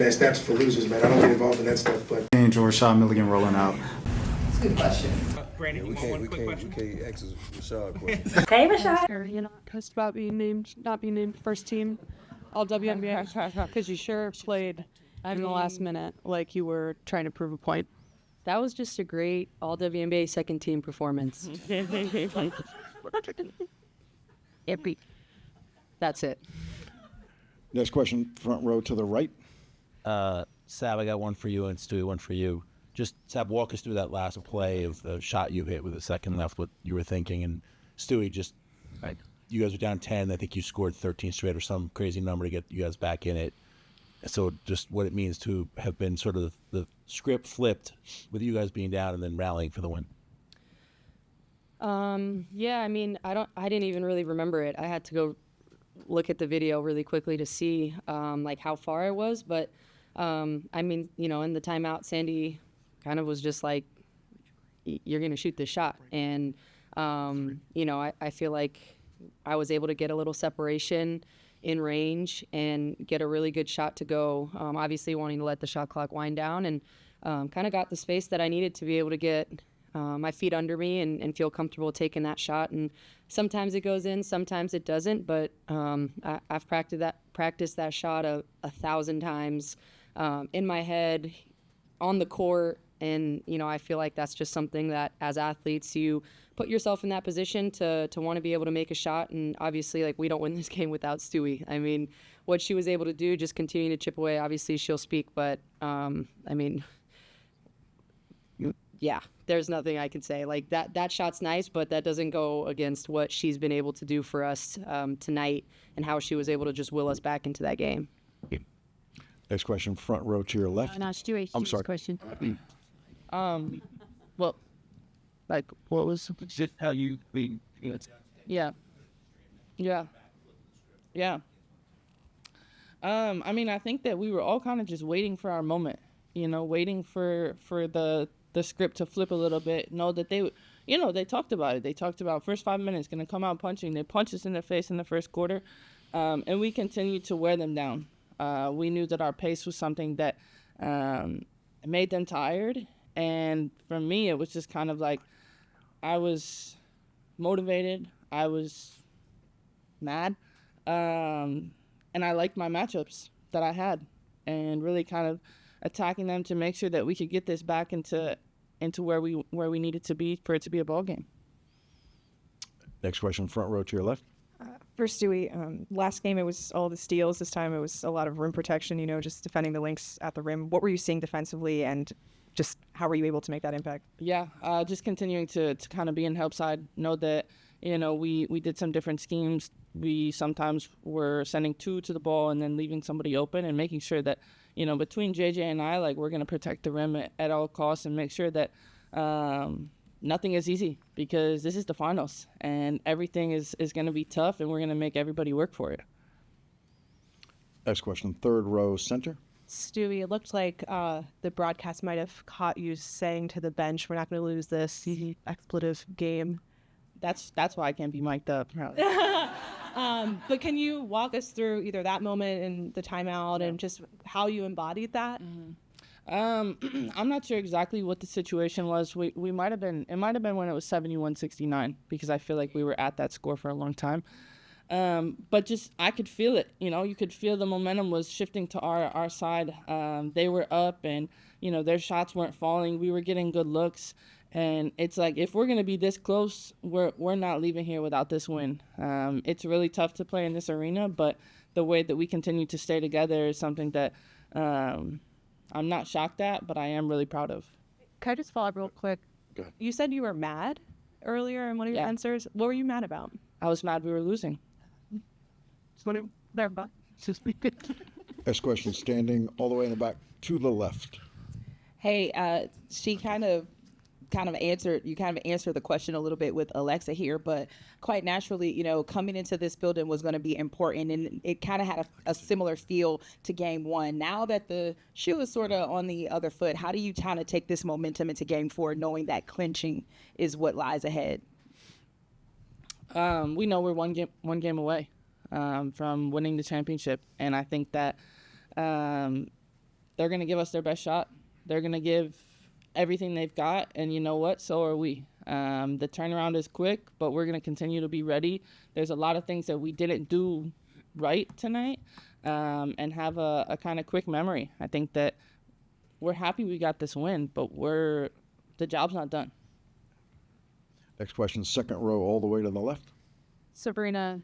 guys stats for losers, man. I don't get involved in that stuff, but. And Rashad Milligan rolling out. That's a good question. Brandon, we can't ask Rashad questions. Hey, Rashad. You're not pissed about not being named first team all WNBA because you sure played in the last minute like you were trying to prove a point. That was just a great all WNBA second team performance. That's it. Next question, front row to the right. Sab, I got one for you, and Stewie, one for you. Just, Sab, walk us through that last play of the shot you hit with a second left, what you were thinking. And Stewie, just, you guys were down 10. I think you scored 13 straight or some crazy number to get you guys back in it. So just what it means to have been sort of the script flipped with you guys being down and then rallying for the win. Yeah, I mean, I didn't even really remember it. I had to go look at the video really quickly to see like how far I was. But I mean, you know, in the timeout, Sandy kind of was just like, you're going to shoot this shot. And, you know, I feel like I was able to get a little separation in range and get a really good shot to go. Obviously wanting to let the shot clock wind down, and kind of got the space that I needed to be able to get my feet under me and feel comfortable taking that shot. And sometimes it goes in, sometimes it doesn't, but I've practiced that shot 1,000 times in my head, on the court. And, you know, I feel like that's just something that as athletes, you put yourself in that position to want to be able to make a shot. And obviously, like, we don't win this game without Stewie. I mean, what she was able to do, just continue to chip away. Obviously, she'll speak, but, I mean, yeah, there's nothing I can say. Like, that shot's nice, but that doesn't go against what she's been able to do for us tonight and how she was able to just will us back into that game. Next question, front row to your left. No, Stewie's sorry. question. Well, like, what was just how you be? Yeah. I mean, I think that we were all kind of just waiting for our moment, you know, waiting for the script to flip a little bit. Know that they, you know, they talked about it. They talked about first 5 minutes going to come out punching. They punched us in the face in the first quarter, and we continued to wear them down. We knew that our pace was something that made them tired. And for me, it was just kind of like I was motivated. I was mad. And I liked my matchups that I had and really kind of attacking them to make sure that we could get this back into where we needed to be for it to be a ball game. Next question, front row to your left. For Stewie, last game it was all the steals. This time it was a lot of rim protection, you know, just defending the Lynx at the rim. What were you seeing defensively, and just how were you able to make that impact? Yeah, just continuing to kind of be in help side. Know that, you know, we did some different schemes. We sometimes were sending two to the ball and then leaving somebody open and making sure that, you know, between JJ and I, like, we're going to protect the rim at all costs and make sure that nothing is easy, because this is the finals and everything is going to be tough and we're going to make everybody work for it. Next question, third row center. Stewie, it looked like the broadcast might have caught you saying to the bench, we're not going to lose this expletive game. That's why I can't be mic'd up. But can you walk us through either that moment and the timeout and just how you embodied that? Mm-hmm. I'm not sure exactly what the situation was. It might have been when it was 71-69, because I feel like we were at that score for a long time. But just, I could feel it, you know, you could feel the momentum was shifting to our side. They were up and, you know, their shots weren't falling. We were getting good looks. And it's like, if we're going to be this close, we're not leaving here without this win. It's really tough to play in this arena, but the way that we continue to stay together is something that I'm not shocked at, but I am really proud of. Can I just follow up real quick? Go ahead. You said you were mad earlier in one of your answers. What were you mad about? I was mad we were losing. Next question, standing all the way in the back to the left. Hey, she kind of answered the question a little bit with Alexa here, but quite naturally, you know, coming into this building was going to be important, and it kind of had a similar feel to game one. Now that the shoe is sort of on the other foot, how do you kind of take this momentum into game four, knowing that clinching is what lies ahead? We know we're one game away from winning the championship, and I think that they're going to give us their best shot. They're going to give everything they've got, and you know what? So are we. The turnaround is quick, but we're going to continue to be ready. There's a lot of things that we didn't do right tonight, and have a kind of quick memory. I think that we're happy we got this win, but the job's not done. Next question, second row all the way to the left. Sabrina,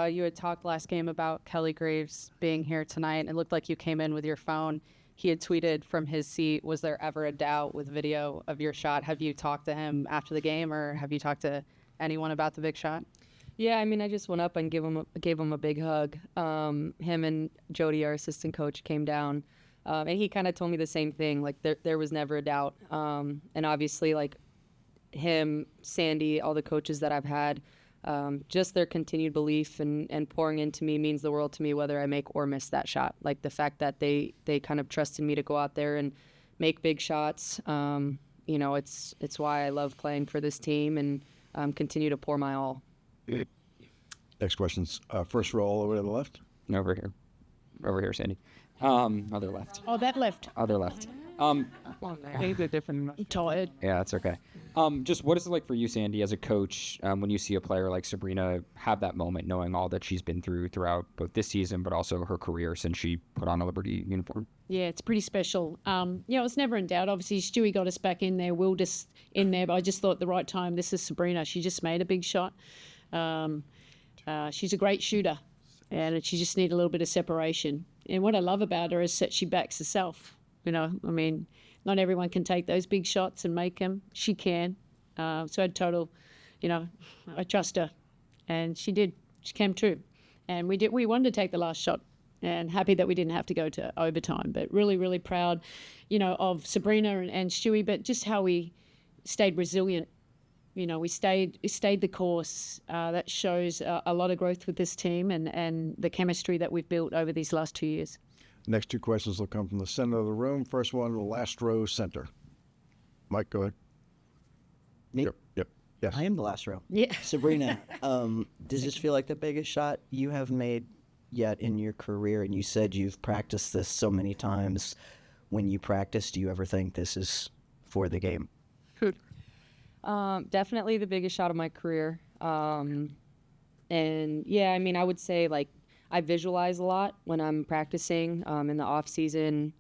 you had talked last game about Kelly Graves being here tonight, and it looked like you came in with your phone. He had tweeted from his seat, was there ever a doubt with video of your shot? Have you talked to him after the game, or have you talked to anyone about the big shot? Yeah, I mean, I just went up and gave him a big hug. Him and Jody, our assistant coach, came down, and he kind of told me the same thing. Like there was never a doubt. And obviously, like him, Sandy, all the coaches that I've had, just their continued belief and pouring into me means the world to me, whether I make or miss that shot. Like the fact that they kind of trusted me to go out there and make big shots. You know, it's why I love playing for this team and continue to pour my all. Next question's first row all the way to the left. Over here, Sandy. Other left. Oh, that left. Other left. Things are different. I'm tired. Yeah, that's okay. Just what is it like for you, Sandy, as a coach, when you see a player like Sabrina have that moment, knowing all that she's been through throughout both this season, but also her career since she put on a Liberty uniform? Yeah, it's pretty special. Yeah, it was never in doubt. Obviously, Stewie got us back in there, Will just in there, but I just thought at the right time, this is Sabrina. She just made a big shot. She's a great shooter, and she just needed a little bit of separation. And what I love about her is that she backs herself. You know, I mean, not everyone can take those big shots and make them. She can. So I total, you know, I trust her, and she did. She came true, and we wanted to take the last shot, and happy that we didn't have to go to overtime. But really, really proud, you know, of Sabrina and Stewie, but just how we stayed resilient. You know, we stayed the course. That shows a lot of growth with this team and the chemistry that we've built over these last 2 years. Next two questions will come from the center of the room. First one, the last row center. Mike, go ahead. Me? Yep. Yes. I am the last row. Yeah. Sabrina, does this feel like the biggest shot you have made yet in your career? And you said you've practiced this so many times. When you practice, do you ever think this is for the game? Definitely the biggest shot of my career. And yeah, I mean, I would say like I visualize a lot when I'm practicing in the off season,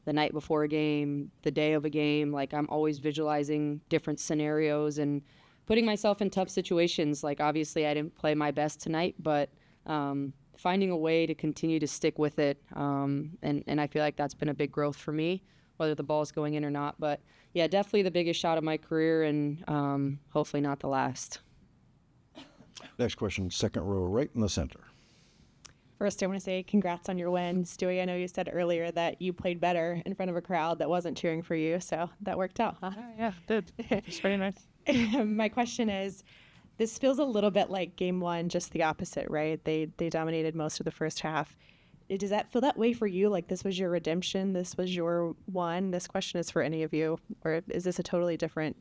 the night before a game, the day of a game. Like I'm always visualizing different scenarios and putting myself in tough situations. Like obviously I didn't play my best tonight, but finding a way to continue to stick with it. And I feel like that's been a big growth for me, whether the ball's going in or not. But yeah, definitely the biggest shot of my career, and hopefully not the last. Next question, second row right in the center. First, I want to say congrats on your win. Stewie, I know you said earlier that you played better in front of a crowd that wasn't cheering for you, so that worked out, huh? Yeah, it did. It's very nice. My question is, this feels a little bit like game one, just the opposite, right? They dominated most of the first half. Does that feel that way for you? Like this was your redemption? This was your one? This question is for any of you. Or is this a totally different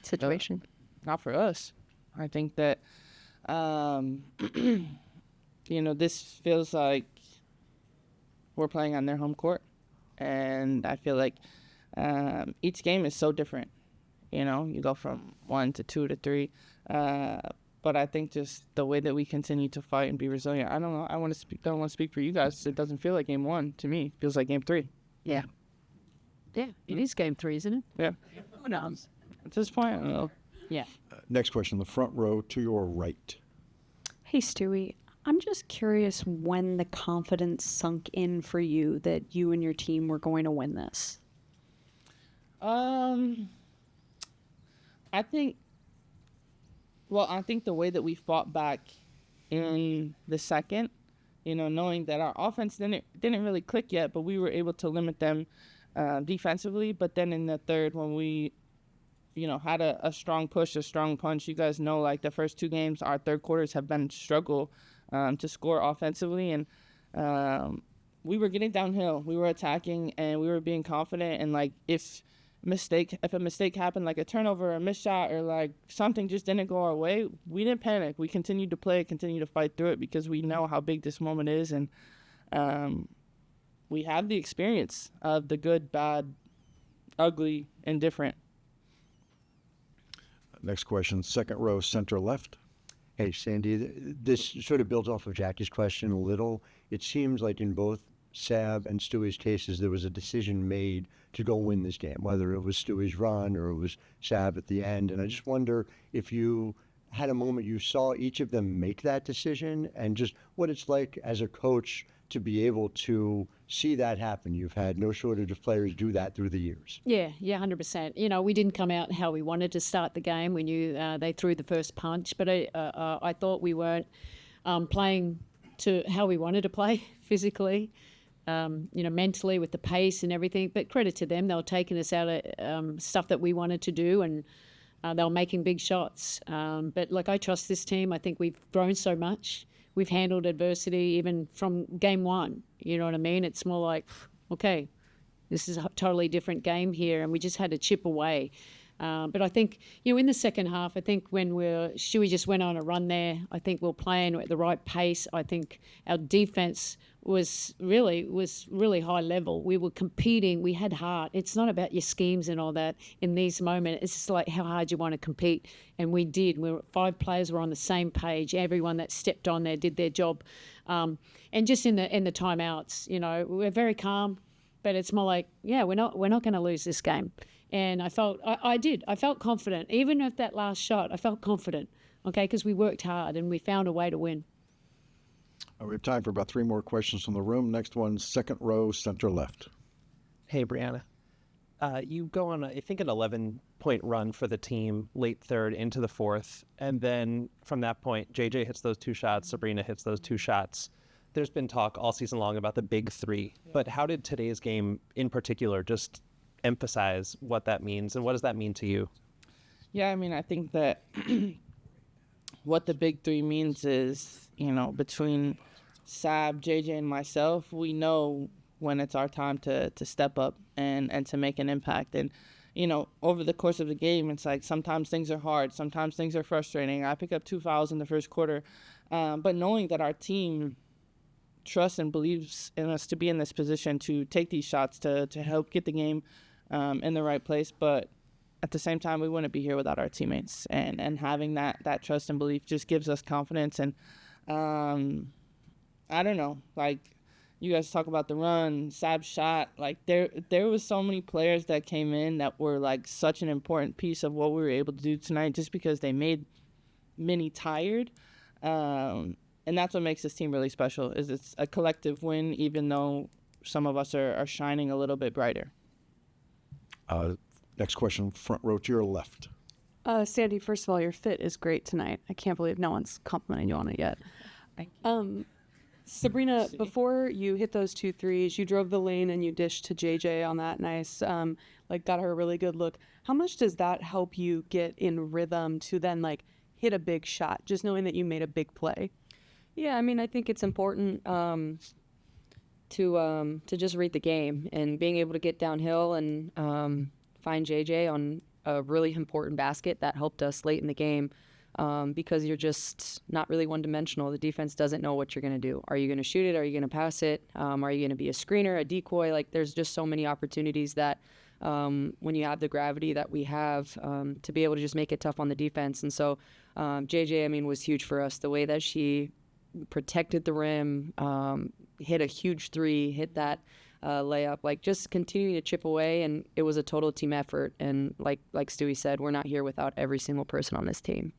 situation? Not for us. I think that, you know, this feels like we're playing on their home court. And I feel like each game is so different. You know, you go from 1 to 2 to 3. But I think just the way that we continue to fight and be resilient. I don't know. I don't want to speak for you guys. It doesn't feel like game one to me. It feels like game 3. Yeah. Yeah, it is game 3, isn't it? Yeah. Who knows? At this point, I don't know. Yeah. Next question, the front row to your right. Hey, Stewie, I'm just curious when the confidence sunk in for you that you and your team were going to win this. I think the way that we fought back in the second, you know, knowing that our offense didn't really click yet, but we were able to limit them defensively. But then in the third, when we, you know, had a strong push, a strong punch, you guys know, like the first 2 games, our third quarters have been struggle to score offensively. And we were getting downhill. We were attacking, and we were being confident. And, like, if a mistake happened, like a turnover or a missed shot or like something just didn't go our way, we didn't panic. We continued to play, continued to fight through it because we know how big this moment is, and we have the experience of the good, bad, ugly, and different. Next question, second row, center left. Hey, Sandy, this sort of builds off of Jackie's question a little. It seems like in both Sab and Stewie's cases, there was a decision made to go win this game, whether it was Stewie's run or it was Sab at the end. And I just wonder if you had a moment you saw each of them make that decision and just what it's like as a coach to be able to see that happen. You've had no shortage of players do that through the years. Yeah, 100%. You know, we didn't come out how we wanted to start the game. We knew they threw the first punch, but I thought we weren't playing to how we wanted to play physically, mentally with the pace and everything. But credit to them, they were taking us out of stuff that we wanted to do, and they were making big shots. But, I trust this team. I think we've grown so much. We've handled adversity even from game one. You know what I mean? It's more like, okay, this is a totally different game here, and we just had to chip away. But I think, in the second half, I think when Stewie just went on a run there, I think we're playing at the right pace. I think our defense was really high level. We were competing. We had heart. It's not about your schemes and all that in these moments. It's just like how hard you want to compete. And we did. 5 players were on the same page. Everyone that stepped on there did their job. And just in the timeouts, we're very calm, but it's more like, yeah, we're not going to lose this game. And I felt confident. Even with that last shot, I felt confident, okay, because we worked hard and we found a way to win. We have time for about 3 more questions from the room. Next one, second row, center left. Hey, Breanna. You go on, I think, an 11-point run for the team, late third into the fourth. And then from that point, JJ hits those 2 shots, Sabrina hits those 2 shots. There's been talk all season long about the big 3. Yeah. But how did today's game in particular just emphasize what that means, and what does that mean to you? Yeah, I mean, I think that what the big 3 means is, between Sab, JJ, and myself, we know when it's our time to step up and to make an impact. And, over the course of the game, it's like sometimes things are hard, sometimes things are frustrating. I pick up 2 fouls in the first quarter, but knowing that our team trusts and believes in us to be in this position to take these shots to help get the game in the right place. But at the same time, we wouldn't be here without our teammates. And having that trust and belief just gives us confidence. And I don't know, you guys talk about the run, Sab's shot, there was so many players that came in that were such an important piece of what we were able to do tonight just because they made Minnie tired. And that's what makes this team really special, is it's a collective win, even though some of us are shining a little bit brighter. Next question, front row to your left. Sandy, first of all, your fit is great tonight. I can't believe no one's complimenting you on it yet. Sabrina, before you hit those 2 threes, you drove the lane and you dished to JJ on that nice, got her a really good look. How much does that help you get in rhythm to then hit a big shot, just knowing that you made a big play? Yeah, I mean, I think it's important to just read the game, and being able to get downhill and find JJ on a really important basket that helped us late in the game. Because you're just not really one-dimensional. The defense doesn't know what you're going to do. Are you going to shoot it? Are you going to pass it? Are you going to be a screener, a decoy? There's just so many opportunities that when you have the gravity that we have to be able to just make it tough on the defense. And so JJ, I mean, was huge for us. The way that she protected the rim, hit a huge 3, hit that layup, just continuing to chip away, and it was a total team effort. And like Stewie said, we're not here without every single person on this team.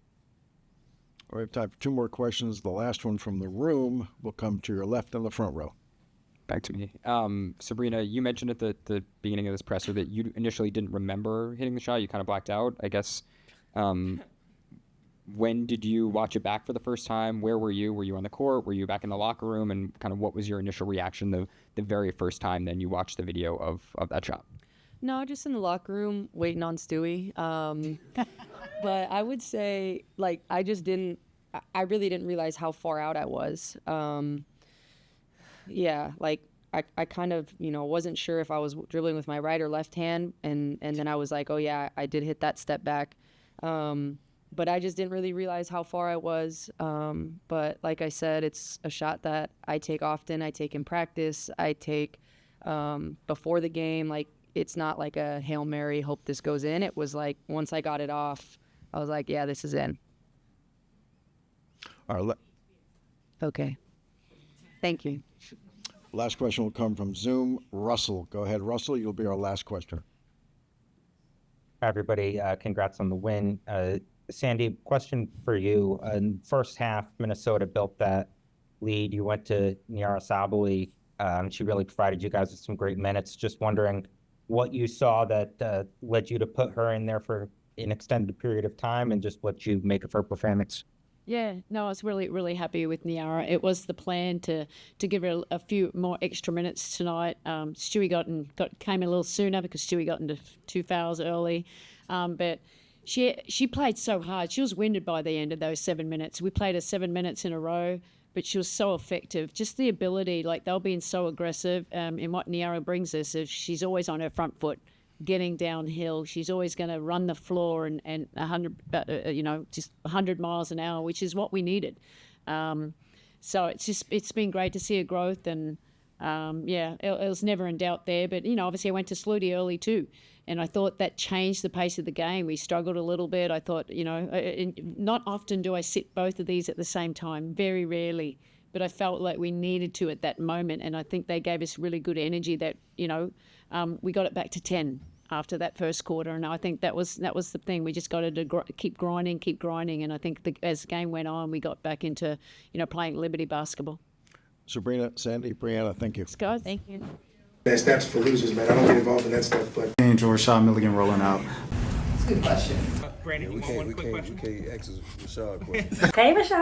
We have time for 2 more questions. The last one from the room will come to your left in the front row. Back to me. Sabrina, you mentioned at the beginning of this presser that you initially didn't remember hitting the shot. You kind of blacked out, I guess. When did you watch it back for the first time? Where were you? Were you on the court? Were you back in the locker room? And kind of what was your initial reaction the very first time then you watched the video of that shot? No, just in the locker room waiting on Stewie. But I would say, I really didn't realize how far out I was. I kind of, wasn't sure if I was dribbling with my right or left hand. And then I was like, oh, yeah, I did hit that step back. But I just didn't really realize how far I was. But like I said, it's a shot that I take often. I take in practice. I take before the game. Like, it's not like a Hail Mary, hope this goes in. It was like, once I got it off, I was like, yeah, this is in. All right, Okay. Thank you. last question will come from Zoom. Russell, go ahead. Russell, you'll be our last questioner. Hi, everybody. Congrats on the win. Sandy, question for you. In first half, Minnesota built that lead. You went to Niara Sabally. She really provided you guys with some great minutes. Just wondering what you saw that led you to put her in there for an extended period of time, and just what you make of her performance. Yeah, no, I was really, really happy with Niara. It was the plan to give her a few more extra minutes tonight. Stewie came a little sooner because Stewie got into 2 fouls early, but she played so hard. She was winded by the end of those 7 minutes. We played her 7 minutes in a row, but she was so effective. Just the ability, like they'll being so aggressive. And what Niara brings us is she's always on her front foot, getting downhill. She's always going to run the floor and 100, just 100 miles an hour, which is what we needed. So it's been great to see her growth, and it was never in doubt there. But obviously I went to Sluty early too, and I thought that changed the pace of the game. We struggled a little bit. I thought, not often do I sit both of these at the same time, very rarely. But I felt like we needed to at that moment, and I think they gave us really good energy that, we got it back to 10 after that first quarter, and I think that was the thing. We just got to keep grinding, and I think as the game went on, we got back into, playing Liberty basketball. Sabrina, Sandy, Breanna, thank you. Scott, thank you. That's for losers, man. I don't get involved in that stuff, but. And Rashad Milligan rolling out. That's a good question. Brandon, we can't ask Rashad a question. Hey, Rashad.